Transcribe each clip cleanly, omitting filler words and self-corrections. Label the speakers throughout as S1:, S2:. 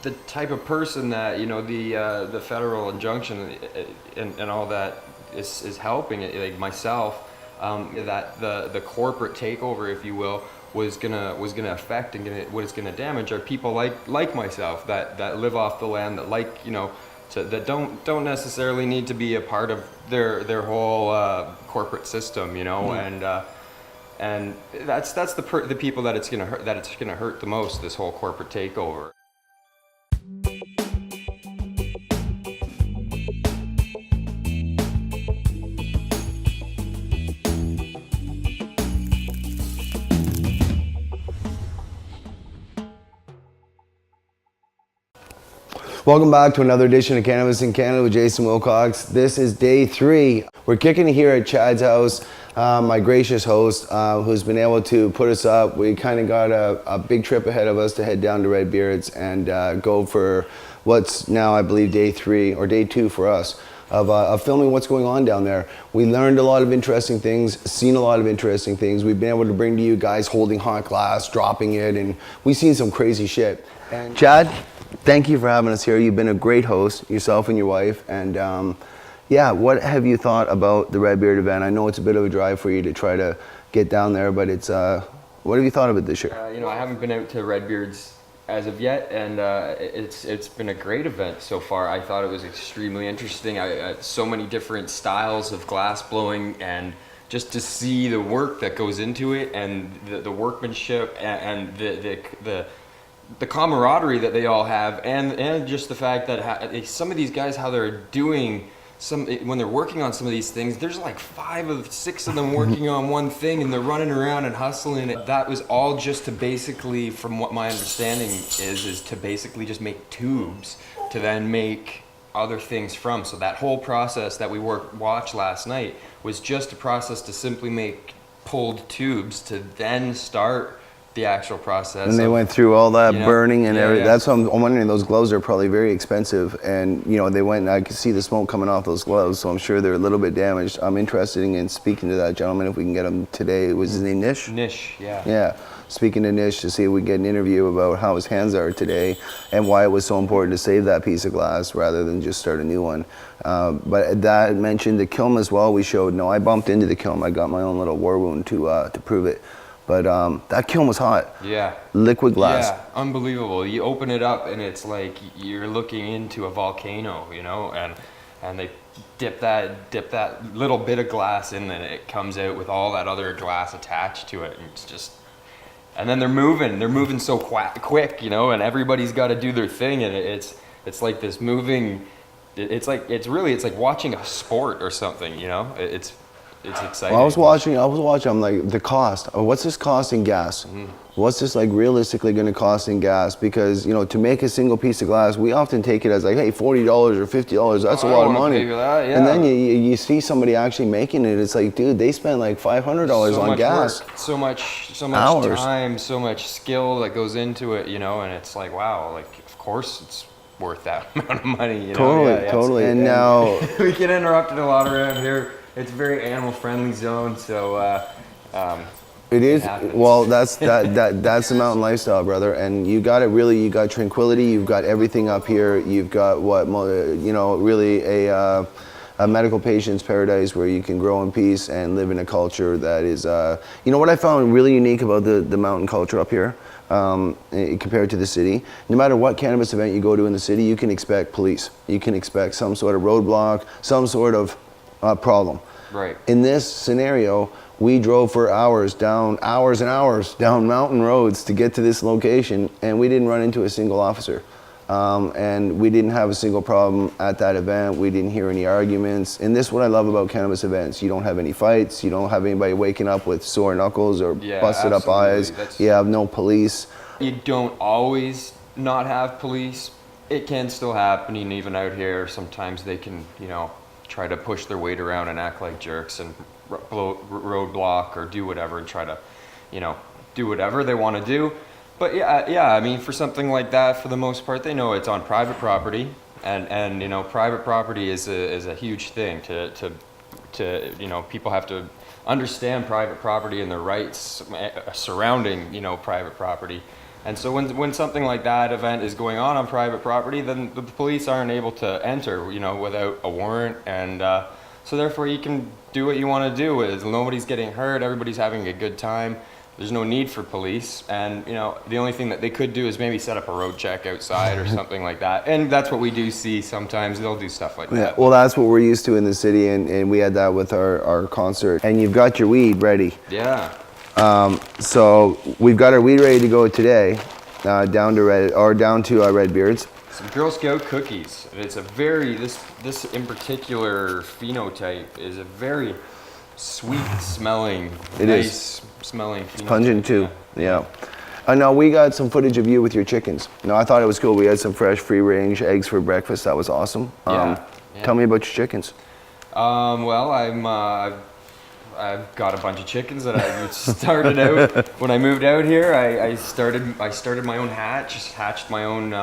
S1: the type of person that, you know, the federal injunction and all that is helping it, like myself, that the corporate takeover, if you will, was gonna affect and what it's gonna damage are people like myself that live off the land, that like, you know, that don't necessarily need to be a part of their whole corporate system, you know, and that's the people that it's gonna hurt the most, this whole corporate takeover.
S2: Welcome back to another edition of Cannabis in Canada with Jason Wilcox. This is day 3. We're kicking it here at Chad's house. My gracious host, who's been able to put us up. We kind of got a big trip ahead of us to head down to Redbeards and go for what's now, I believe, day 3 or day 2 for us of filming what's going on down there. We learned a lot of interesting things, seen a lot of interesting things. We've been able to bring to you guys holding hot glass, dropping it, and we've seen some crazy shit. And Chad, thank you for having us here. You've been a great host, yourself and your wife. And yeah, what have you thought about the Redbeard event? I know it's a bit of a drive for you to try to get down there, but it's what have you thought of it this year?
S1: You know, I haven't been out to Redbeards as of yet, and it's been a great event so far. I thought it was extremely interesting. So many different styles of glass blowing, and just to see the work that goes into it, and the workmanship, and the camaraderie that they all have, and just the fact that some of these guys, how they're doing when they're working on some of these things, there's like 5 or 6 of them working on one thing, and they're running around and hustling. That was all just to basically, from what my understanding is to basically just make tubes to then make other things from. So that whole process that we watched last night was just a process to simply make pulled tubes to then start the actual process.
S2: And they went through all that burning and everything.
S1: Yeah.
S2: That's what I'm wondering. Those gloves are probably very expensive, and you know, they went and I could see the smoke coming off those gloves, so I'm sure they're a little bit damaged. I'm interested in speaking to that gentleman if we can get him today. Was his name Nish?
S1: Nish, yeah.
S2: Yeah. Speaking to Nish to see if we can get an interview about how his hands are today and why it was so important to save that piece of glass rather than just start a new one. But that mentioned the kiln as well. We showed. No, I bumped into the kiln. I got my own little war wound to prove it. But that kiln was hot.
S1: Yeah.
S2: Liquid glass.
S1: Yeah, unbelievable. You open it up and it's like you're looking into a volcano, you know, and they dip that little bit of glass in, and it comes out with all that other glass attached to it, and it's just, and then they're moving so quick, you know, and everybody's got to do their thing, and it's like this moving, it's like watching a sport or something, you know. It's exciting.
S2: Well, I was watching, I'm like, the cost. What's this cost in gas? Mm-hmm. What's this like realistically going to cost in gas? Because, you know, to make a single piece of glass, we often take it as like, hey, $40 or $50, that's a lot of money.
S1: Pay for that, yeah.
S2: And then you see somebody actually making it, it's like, dude, they spend like $500 on gas.
S1: Work, so much
S2: hours.
S1: Time, so much skill that goes into it, you know, and it's like, wow, like, of course it's worth that amount of money, you know?
S2: Totally. And now
S1: we get interrupted a lot around here. It's a very animal friendly zone, so
S2: it is. Well, that's the mountain lifestyle, brother. And you got it. Really, you got tranquility. You've got everything up here. You've got really a medical patient's paradise where you can grow in peace and live in a culture that is. You know what I found really unique about the mountain culture up here, compared to the city. No matter what cannabis event you go to in the city, you can expect police. You can expect some sort of roadblock, some sort of problem.
S1: Right.
S2: In this scenario, we drove for hours and hours down mountain roads to get to this location, and we didn't run into a single officer. And we didn't have a single problem at that event. We didn't hear any arguments. And this is what I love about cannabis events. You don't have any fights. You don't have anybody waking up with sore knuckles or busted up eyes. You have no police.
S1: You don't always not have police. It can still happen, and even out here, sometimes they can, you know, try to push their weight around and act like jerks and roadblock or do whatever and try to, you know, do whatever they want to do. But yeah, I mean, for something like that, for the most part, they know it's on private property, and you know, private property is a huge thing to you know, people have to understand private property and the rights surrounding, you know, private property. And so when something like that event is going on private property, then the police aren't able to enter, without a warrant. And so therefore you can do what you want to do. Nobody's getting hurt. Everybody's having a good time. There's no need for police. And, the only thing that they could do is maybe set up a road check outside or something like that. And that's what we do see sometimes. They'll do stuff like that.
S2: Well, that's what we're used to in the city, and we had that with our concert. And you've got your weed ready.
S1: Yeah.
S2: So we've got our weed ready to go today, down to Redbeard's.
S1: Some Girl Scout cookies. It's a this in particular phenotype is a very sweet smelling, smelling phenotype.
S2: Pungent too, yeah. Now we got some footage of you with your chickens. No, I thought it was cool. We had some fresh free range eggs for breakfast. That was awesome. Tell me about your chickens.
S1: Well, I've got a bunch of chickens that I started out when I moved out here. I started my own hatched my own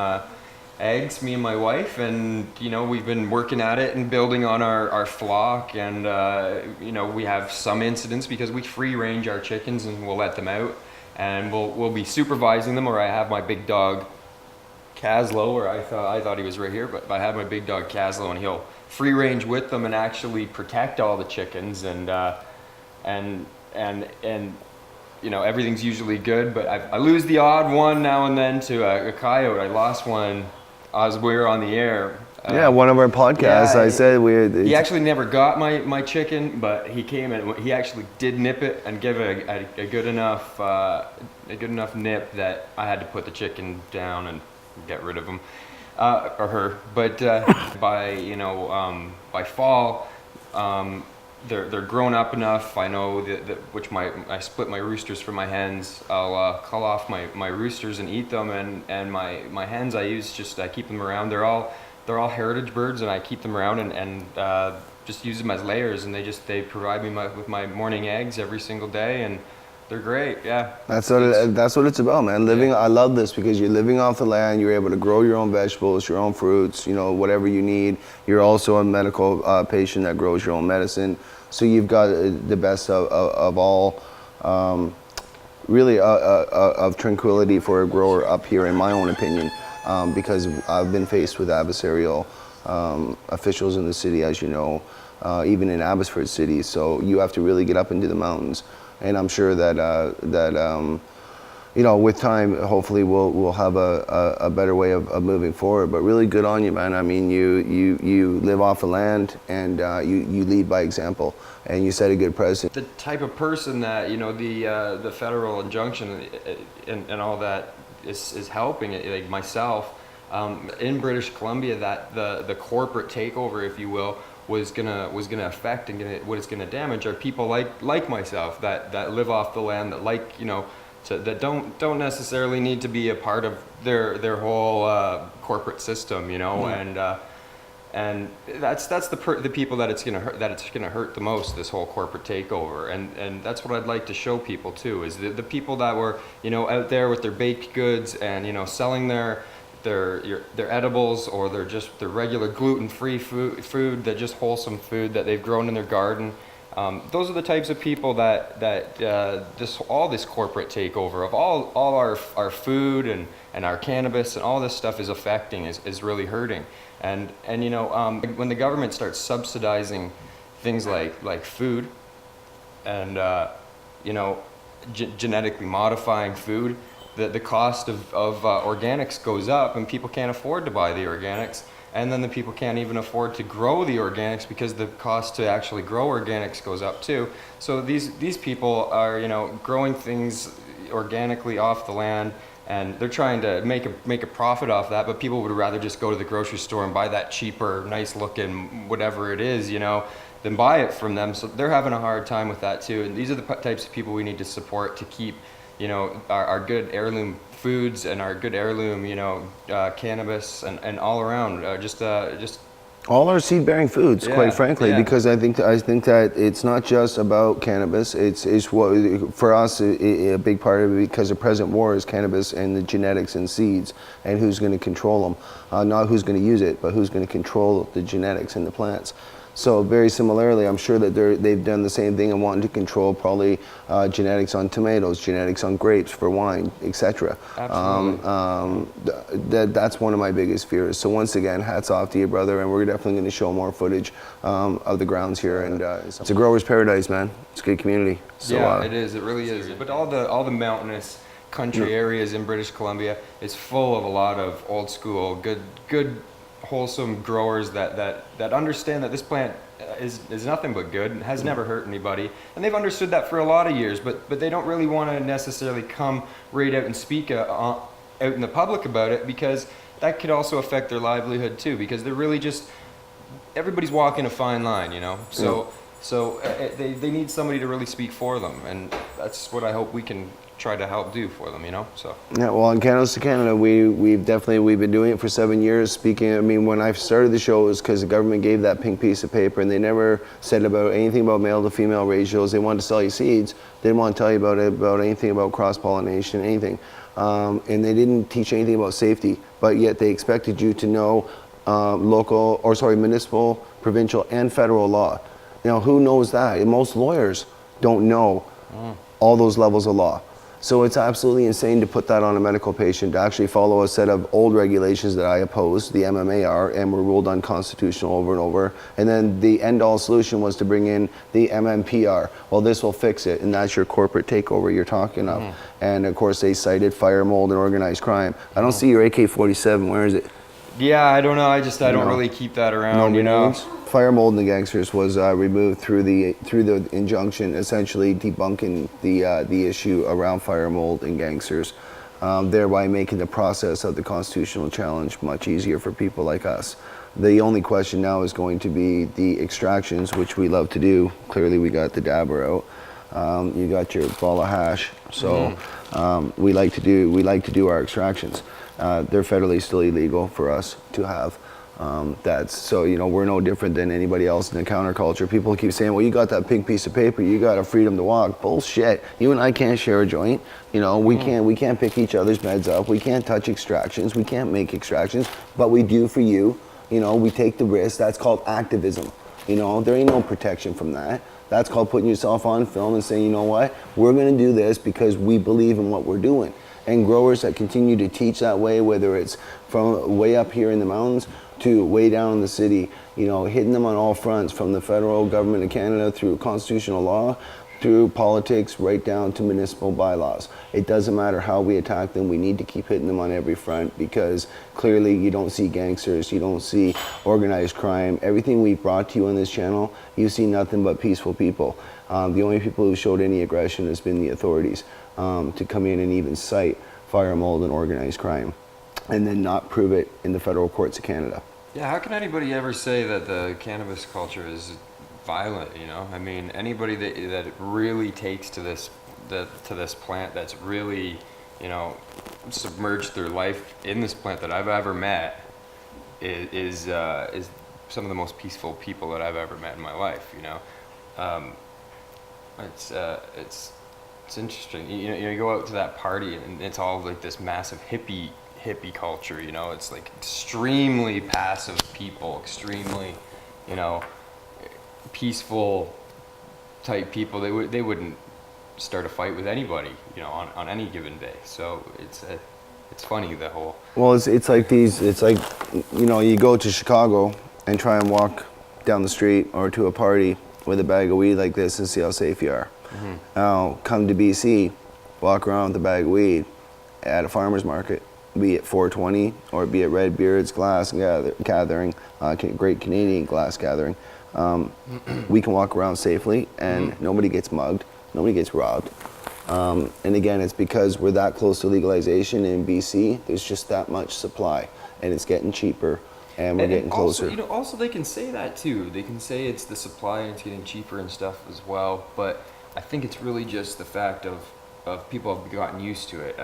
S1: eggs, me and my wife, and we've been working at it and building on our flock, and we have some incidents because we free range our chickens and we'll let them out, and we'll be supervising them, or I have my big dog Caslow, or I thought he was right here, but I have my big dog Caslow, and he'll free range with them and actually protect all the chickens, and everything's usually good, but I lose the odd one now and then to a coyote. I lost one as we were on the air.
S2: One of our podcasts. I said
S1: he actually never got my chicken, but he came and he actually did nip it and give it a good enough nip that I had to put the chicken down and get rid of him or her. But by fall. They're grown up enough. I know I split my roosters from my hens. I'll call off my roosters and eat them, and my hens I keep them around. They're all heritage birds, and I keep them around and just use them as layers, and they provide me with my morning eggs every single day, and they're great. Yeah.
S2: That's what it's about, man. Living. I love this because you're living off the land. You're able to grow your own vegetables, your own fruits. Whatever you need. You're also a medical patient that grows your own medicine. So you've got the best of all, really of tranquility for a grower up here, in my own opinion, because I've been faced with adversarial officials in the city, as you know, even in Abbotsford City. So you have to really get up into the mountains. And I'm sure that with time, hopefully we'll have a better way of moving forward. But really good on you, man. I mean, you live off the land, and you lead by example, and you set a good precedent.
S1: The type of person that the federal injunction and all that is helping, like myself, in British Columbia, that the corporate takeover, if you will, was gonna affect and what it's gonna damage are people like myself that live off the land, that that don't necessarily need to be a part of their whole corporate system, and that's the people that it's gonna hurt the most, this whole corporate takeover, and that's what I'd like to show people too, is the people that were out there with their baked goods and selling their edibles, or their regular gluten-free food, that just wholesome food that they've grown in their garden. Those are the types of people that all this corporate takeover of all our food and our cannabis and all this stuff is affecting, is really hurting. And when the government starts subsidizing things like food and genetically modifying food, the cost of organics goes up, and people can't afford to buy the organics, and then the people can't even afford to grow the organics because the cost to actually grow organics goes up too. So these people are growing things organically off the land, and they're trying to make a profit off that, but people would rather just go to the grocery store and buy that cheaper, nice looking whatever it is, than buy it from them. So they're having a hard time with that too, and these are the types of people we need to support to keep our good heirloom foods and our good heirloom, cannabis and all around, just
S2: all our seed-bearing foods, quite frankly, because I think that it's not just about cannabis. It's what for us a big part of it, because the present war is cannabis and the genetics and seeds, and who's going to control them, not who's going to use it, but who's going to control the genetics and the plants. So very similarly, I'm sure that they've done the same thing and wanting to control probably genetics on tomatoes, genetics on grapes for wine, etc. That's one of my biggest fears. So once again, hats off to you, brother, and we're definitely going to show more footage of the grounds here. And it's a grower's paradise, man. It's a good community. So,
S1: yeah, it is. It really is. But all the mountainous country areas in British Columbia is full of a lot of old school, good, wholesome growers that understand that this plant is nothing but good and has never hurt anybody, and they've understood that for a lot of years. But they don't really want to necessarily come right out and speak out in the public about it, because that could also affect their livelihood too. Because they're really just, everybody's walking a fine line, you know. So they need somebody to really speak for them, and that's what I hope we can try to help do for them, you know. So
S2: yeah, well, in Cannabis to Canada, we've been doing it for 7 years. Speaking, I mean, when I started the show, it was because the government gave that pink piece of paper, and they never said about anything about male to female ratios. They wanted to sell you seeds. They didn't want to tell you about anything about cross pollination, anything, and they didn't teach anything about safety. But yet they expected you to know municipal, provincial, and federal law. You know, who knows that? And most lawyers don't know all those levels of law. So it's absolutely insane to put that on a medical patient, to actually follow a set of old regulations that I opposed, the MMAR, and were ruled unconstitutional over and over. And then the end-all solution was to bring in the MMPR. Well, this will fix it, and that's your corporate takeover you're talking of. And of course, they cited fire, mold, and organized crime. I don't see your AK-47. Where is it?
S1: yeah, I don't know. I don't really keep that around, you know.
S2: Fire, mold, and the gangsters was removed through the injunction, essentially debunking the issue around fire, mold, and gangsters, thereby making the process of the constitutional challenge much easier for people like us. The only question now is going to be the extractions, which we love to do. Clearly, we got the dabber out. You got your ball of hash, so we like to do our extractions. They're federally still illegal for us to have. So, you know, we're no different than anybody else in the counterculture. People keep saying, well, you got that pink piece of paper, you got a freedom to walk. Bullshit. You and I can't share a joint. You know, we can't pick each other's meds up. We can't touch extractions. We can't make extractions, but we do for you. You know, we take the risk. That's called activism. You know, there ain't no protection from that. That's called putting yourself on film and saying, you know what, we're going to do this because we believe in what we're doing. And growers that continue to teach that way, whether it's from way up here in the mountains to way down in the city, you know, hitting them on all fronts, from the federal government of Canada through constitutional law, through politics, right down to municipal bylaws. It doesn't matter how we attack them, we need to keep hitting them on every front, because clearly you don't see gangsters, you don't see organized crime. Everything we've brought to you on this channel, you see nothing but peaceful people. The only people who showed any aggression has been the authorities, to come in and even cite fire, mold, and organized crime, and then not prove it in the federal courts of Canada.
S1: Yeah, how can anybody ever say that the cannabis culture is violent, you know? I mean, anybody that really takes to this plant, that's really, you know, submerged their life in this plant that I've ever met is some of the most peaceful people that I've ever met in my life, you know? It's interesting. You know, you go out to that party and it's all like this massive hippie culture, you know. It's like extremely passive people, extremely, you know, peaceful type people. They wouldn't start a fight with anybody, you know, on any given day. So it's funny, the whole.
S2: Well, it's like you know, you go to Chicago and try and walk down the street or to a party with a bag of weed like this and see how safe you are. Now come to BC, walk around with a bag of weed at a farmer's market, be it 420 or be it Red Beard's glass gathering, Great Canadian glass gathering. We can walk around safely and nobody gets mugged, nobody gets robbed. And again, it's because we're that close to legalization in BC. There's just that much supply, and it's getting cheaper, and we're getting closer.
S1: Also, you know, also they can say that too. They can say it's the supply and it's getting cheaper and stuff as well. But I think it's really just the fact of people have gotten used to it.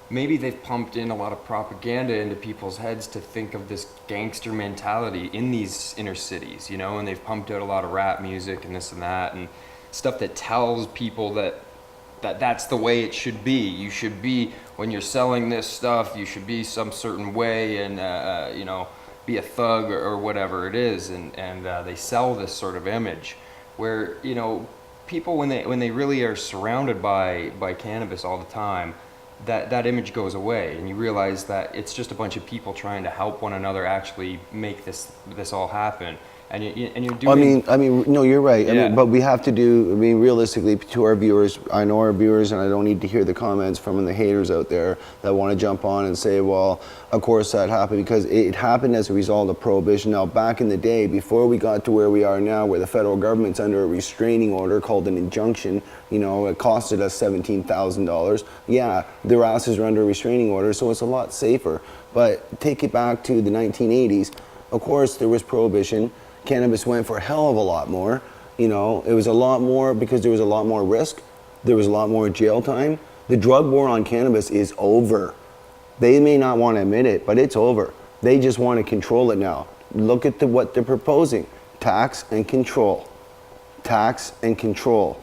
S1: Maybe they've pumped in a lot of propaganda into people's heads to think of this gangster mentality in these inner cities, you know, and they've pumped out a lot of rap music and this and that and stuff that tells people that that's the way it should be. You should be, when you're selling this stuff, you should be some certain way, and you know, be a thug or whatever it is, and they sell this sort of image where, you know, people when they really are surrounded by cannabis all the time, that image goes away, and you realize that it's just a bunch of people trying to help one another actually make this all happen. And you're doing.
S2: No, you're right.
S1: Yeah.
S2: But we have to do. Realistically, to our viewers, I know our viewers, and I don't need to hear the comments from the haters out there that want to jump on and say, "Well, of course that happened," because it happened as a result of prohibition. Now, back in the day, before we got to where we are now, where the federal government's under a restraining order called an injunction, you know, it costed us $17,000. Yeah, their asses are under a restraining order, so it's a lot safer. But take it back to the 1980s. Of course, there was prohibition. Cannabis went for a hell of a lot more. You know, it was a lot more because there was a lot more risk. There was a lot more jail time. The drug war on cannabis is over. They may not want to admit it, but it's over. They just want to control it now. Look at what they're proposing. Tax and control. Tax and control.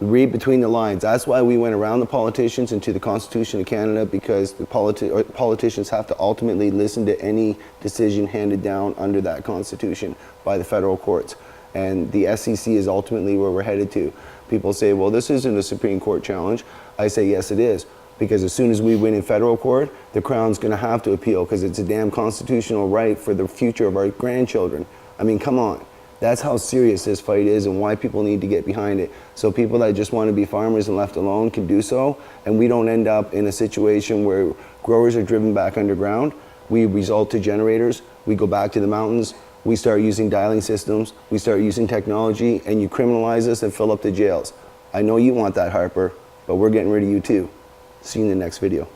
S2: Read between the lines. That's why we went around the politicians into the Constitution of Canada, because the politicians have to ultimately listen to any decision handed down under that Constitution by the federal courts. And the SEC is ultimately where we're headed to. People say, well, this isn't a Supreme Court challenge. I say, yes, it is. Because as soon as we win in federal court, the Crown's going to have to appeal, because it's a damn constitutional right for the future of our grandchildren. I mean, come on. That's how serious this fight is and why people need to get behind it. So people that just want to be farmers and left alone can do so, and we don't end up in a situation where growers are driven back underground. We resort to generators, we go back to the mountains, we start using dialing systems, we start using technology, and you criminalize us and fill up the jails. I know you want that, Harper, but we're getting rid of you too. See you in the next video.